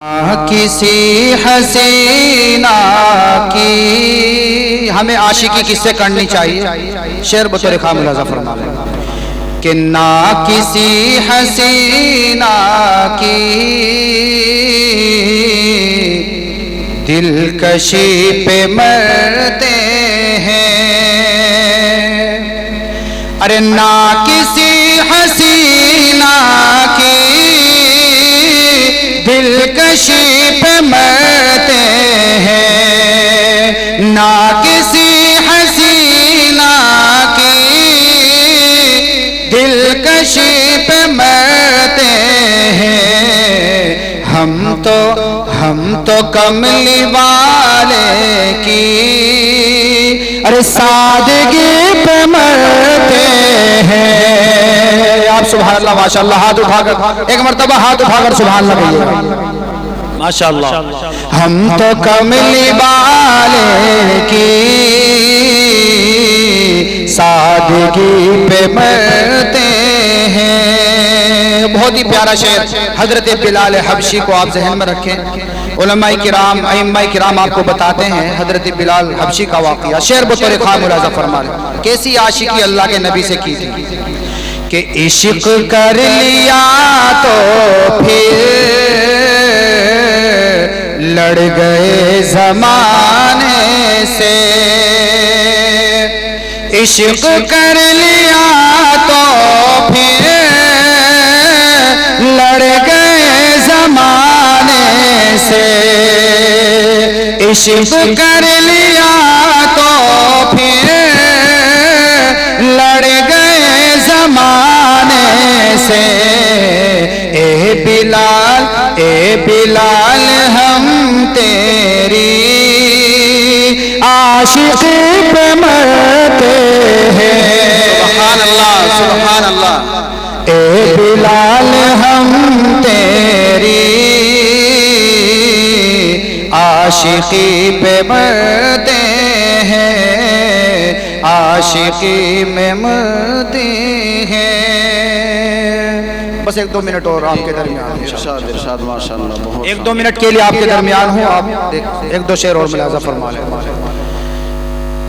کسی حسینہ کی ہمیں عاشقی کس سے کرنی چاہیے؟ شعر بطور خواہ ملاحظہ فرما لیں کہ نہ کسی حسینہ کی دلکشی پہ مرتے ہیں، ارے نہ کسی حسینہ کی دلکشی پہ مرتے ہیں، نہ کسی حسینہ کی دلکشی پہ مرتے ہیں، ہم تو کملی والے کی ارے سادگی پہ مرتے ہیں۔ آپ سبحان اللہ ماشاءاللہ ہاتھ اٹھا کر ایک مرتبہ ہاتھ اٹھا کر سبحان اللہ کہیے ماشاءاللہ۔ ہم تو کملی والے کی سادگی پہ مرتے ہیں۔ بہت ہی پیارا شعر حضرت بلال حبشی کو آپ ذہن میں رکھیں۔ علماء کرام ائمہ کرام آپ کو بتاتے ہیں حضرت بلال حبشی کا واقعہ، شعر بطور خواہ ملاحظہ فرما لیں کیسی عاشقی اللہ کے نبی سے کی تھی کہ عشق کر لیا تو پھر لڑ گئے زمانے سے، عشق کر لیا تو پھر لڑ گئے زمانے سے، عشق کر لیا تو پھر لڑ گئے زمانے سے، اے بلال ہم تیری عاشقی پہ مرتے ہیں۔ سبحان اللہ سبحان اللہ۔ اے بلال ہم تیری عاشقی پہ مرتے ہیں، عاشقی میں مرتے ہیں۔ بس ایک دو منٹ اور آپ کے درمیان ارشاد ماشاءاللہ، ایک دو منٹ کے لیے آپ کے درمیان ہوں، آپ ایک دو شعر اور ملاحظہ فرما لیں۔